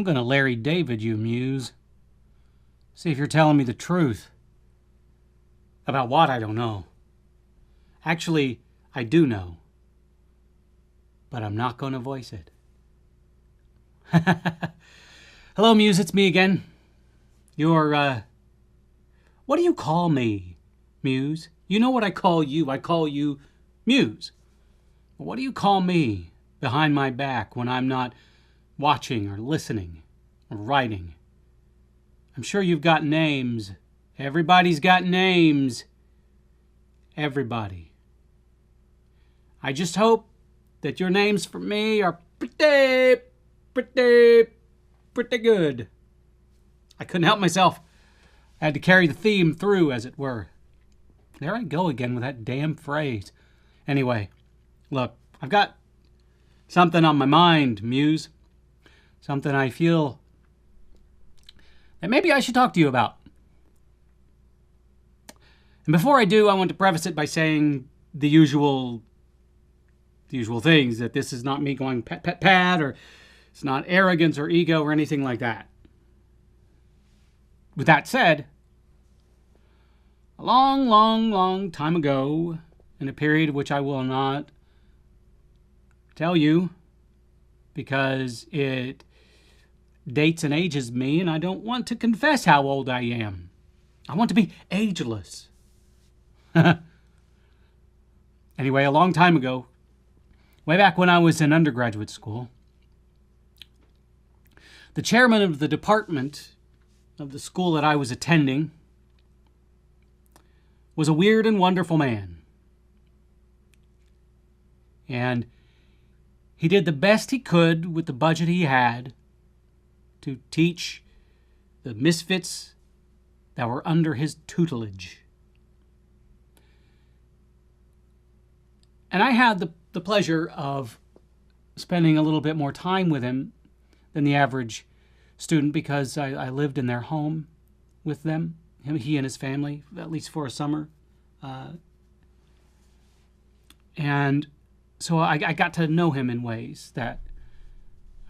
going to Larry David you, Muse. See if you're telling me the truth. About what, I don't know. Actually, I do know. But I'm not going to voice it. Hello, Muse, it's me again. You're, what do you call me, Muse? You know what I call you. I call you Muse. What do you call me behind my back when I'm not watching or listening or writing? I'm sure you've got names. Everybody's got names. Everybody. I just hope that your names for me are pretty good. I couldn't help myself. I had to carry the theme through, as it were. There I go again with that damn phrase. Anyway, look, I've got something on my mind, Muse. Something I feel that maybe I should talk to you about. And before I do, I want to preface it by saying the usual things, that this is not me going pat, or it's not arrogance or ego or anything like that. With that said, a long time ago, in a period which I will not tell you because it dates and ages me, and I don't want to confess how old I am. I want to be ageless. Anyway, a long time ago, way back when I was in undergraduate school, the chairman of the department of the school that I was attending was a weird and wonderful man. And he did the best he could with the budget he had to teach the misfits that were under his tutelage. And I had the pleasure of spending a little bit more time with him than the average student because I lived in their home with them, he and his family, at least for a summer. And so I got to know him in ways that,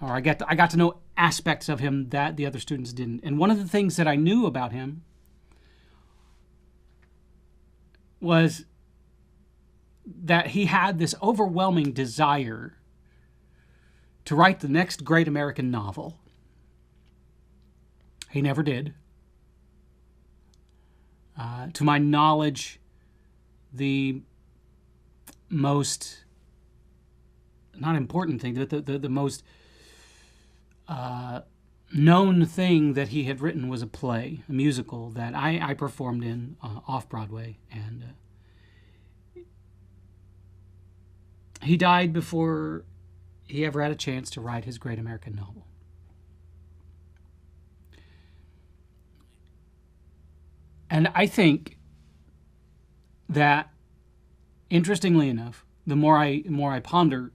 or I got to know aspects of him that the other students didn't. And one of the things that I knew about him was that he had this overwhelming desire to write the next great American novel. He never did. To my knowledge, the most, not important thing, but the most known thing that he had written was a play, a musical that I performed in off-Broadway. And he died before he ever had a chance to write his great American novel. And I think that, interestingly enough, the more I ponder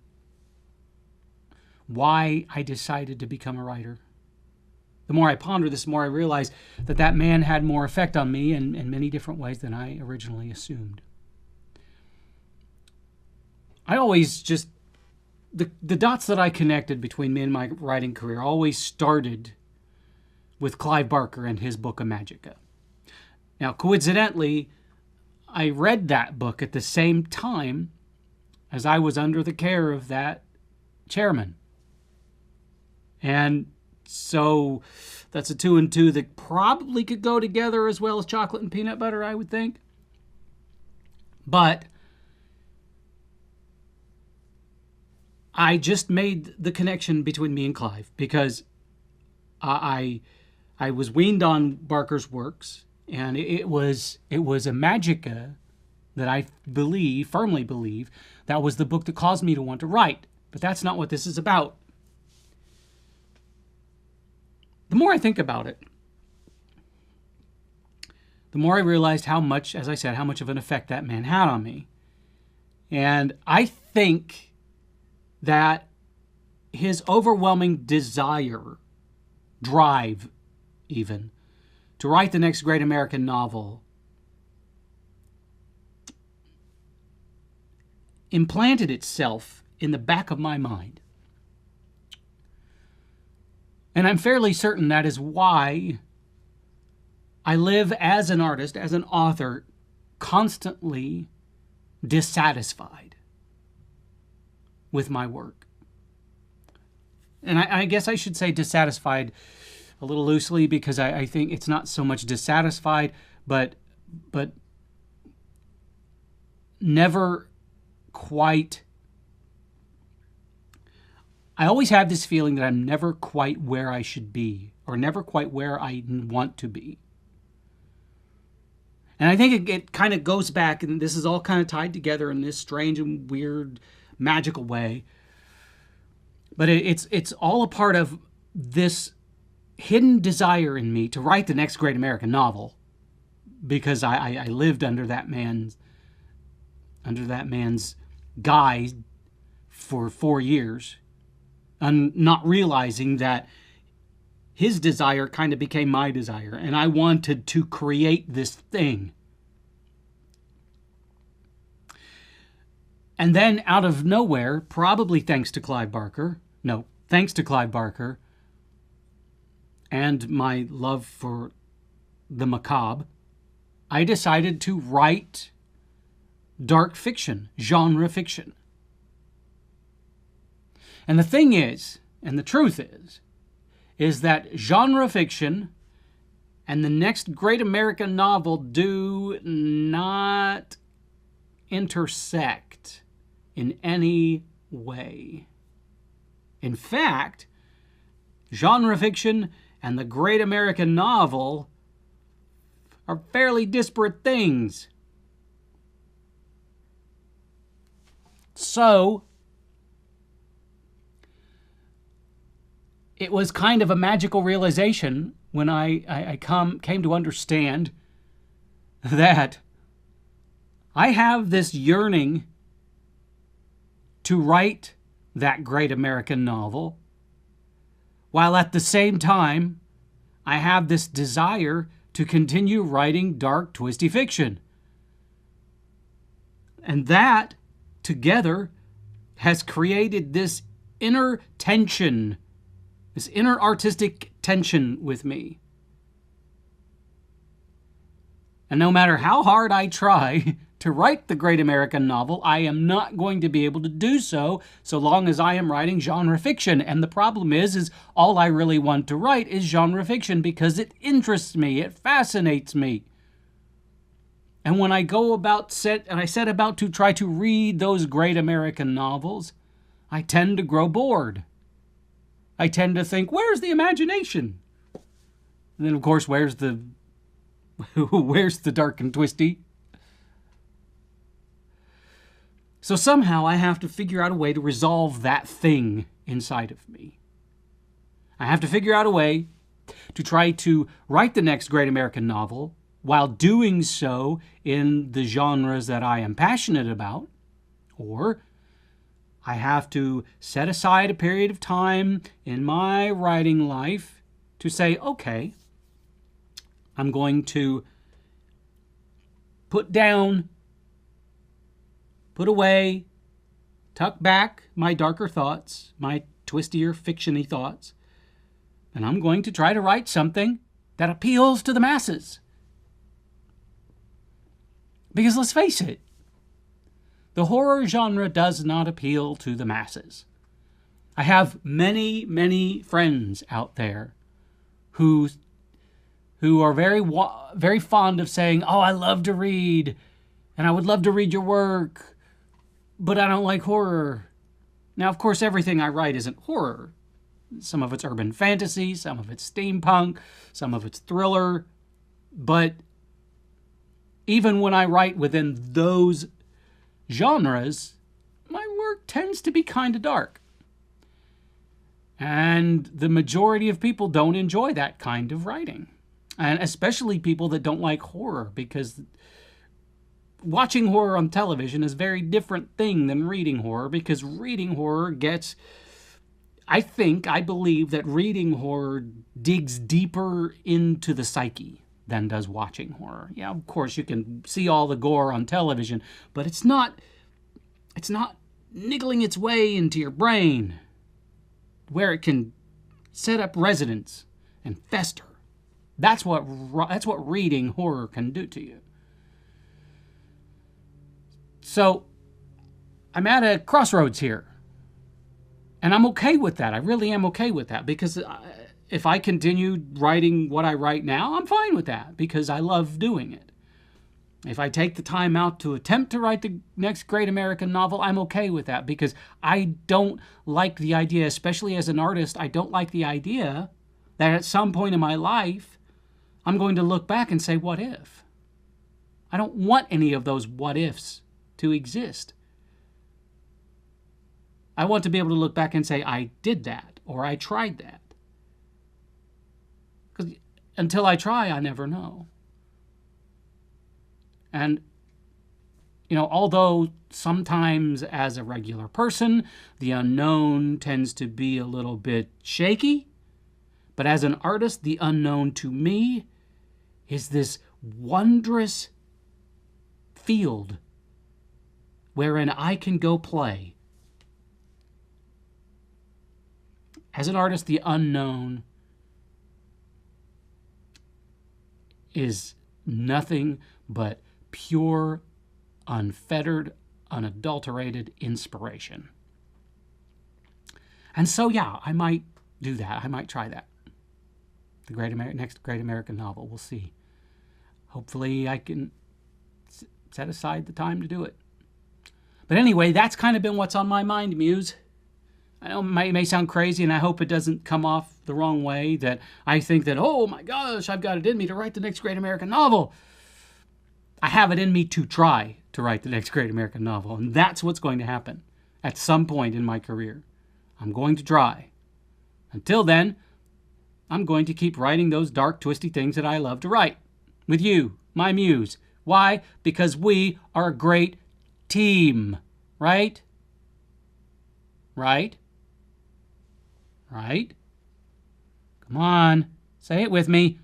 why I decided to become a writer, the more I ponder this, the more I realize that man had more effect on me in many different ways than I originally assumed. I always just, the dots that I connected between me and my writing career always started with Clive Barker and his book, Magica. Now, coincidentally, I read that book at the same time as I was under the care of that chairman. And so that's a 2 and 2 that probably could go together as well as chocolate and peanut butter, I would think. But I just made the connection between me and Clive because I was weaned on Barker's works, and it was a Magica that I firmly believe, that was the book that caused me to want to write. But that's not what this is about. The more I think about it, the more I realized how much, as I said, how much of an effect that man had on me. And I think that his overwhelming desire, drive even, to write the next great American novel implanted itself in the back of my mind. And I'm fairly certain that is why I live as an artist, as an author, constantly dissatisfied with my work. And I guess I should say dissatisfied a little loosely, because I think it's not so much dissatisfied, but never quite. I always have this feeling that I'm never quite where I should be, or never quite where I want to be. And I think it kind of goes back, and this is all kind of tied together in this strange and weird, magical way. But it's all a part of this hidden desire in me to write the next great American novel, because I lived under that man's guise for 4 years, and not realizing that his desire kind of became my desire, and I wanted to create this thing. And then out of nowhere, probably thanks to Clive Barker, and my love for the macabre, I decided to write dark fiction, genre fiction. And the thing is, and the truth is that genre fiction and the next great American novel do not intersect in any way. In fact, genre fiction and the great American novel are fairly disparate things. So, it was kind of a magical realization when I came to understand that I have this yearning to write that great American novel, while at the same time I have this desire to continue writing dark, twisty fiction. And that, together, has created this inner tension, this inner artistic tension with me. And no matter how hard I try to write the great American novel, I am not going to be able to do so long as I am writing genre fiction. And the problem is all I really want to write is genre fiction, because it interests me, it fascinates me. And when I set about to try to read those great American novels, I tend to grow bored. I tend to think, where's the imagination? And then, of course, where's the dark and twisty? So somehow I have to figure out a way to resolve that thing inside of me. I have to figure out a way to try to write the next great American novel while doing so in the genres that I am passionate about, or I have to set aside a period of time in my writing life to say, okay, I'm going to put away, tuck back my darker thoughts, my twistier, fictiony thoughts, and I'm going to try to write something that appeals to the masses. Because let's face it, the horror genre does not appeal to the masses. I have many, many friends out there who are very fond of saying, oh, I love to read, and I would love to read your work, but I don't like horror. Now, of course, everything I write isn't horror. Some of it's urban fantasy, some of it's steampunk, some of it's thriller. But even when I write within those genres, my work tends to be kind of dark. And the majority of people don't enjoy that kind of writing. And especially people that don't like horror, because watching horror on television is a very different thing than reading horror, because reading horror I believe that reading horror digs deeper into the psyche than does watching horror. Yeah, of course you can see all the gore on television, but it's not niggling its way into your brain where it can set up residence and fester. That's what reading horror can do to you. So I'm at a crossroads here. And I'm okay with that. I really am okay with that, because if I continue writing what I write now, I'm fine with that, because I love doing it. If I take the time out to attempt to write the next great American novel, I'm okay with that, because I don't like the idea, especially as an artist, I don't like the idea that at some point in my life, I'm going to look back and say, what if? I don't want any of those what ifs to exist. I want to be able to look back and say, I did that, or I tried that. Because until I try, I never know. And, although sometimes as a regular person, the unknown tends to be a little bit shaky, but as an artist, the unknown to me is this wondrous field wherein I can go play. As an artist, the unknown is nothing but pure, unfettered, unadulterated inspiration. And so, yeah, I might do that. I might try that. The next great American novel. We'll see. Hopefully I can set aside the time to do it. But anyway, that's kind of been what's on my mind, Muse. I know it may sound crazy, and I hope it doesn't come off the wrong way, that I think that, oh my gosh, I've got it in me to write the next great American novel. I have it in me to try to write the next great American novel, and that's what's going to happen at some point in my career. I'm going to try. Until then, I'm going to keep writing those dark, twisty things that I love to write. With you, my muse. Why? Because we are a great team. Right? Right? Right? Come on. Say it with me.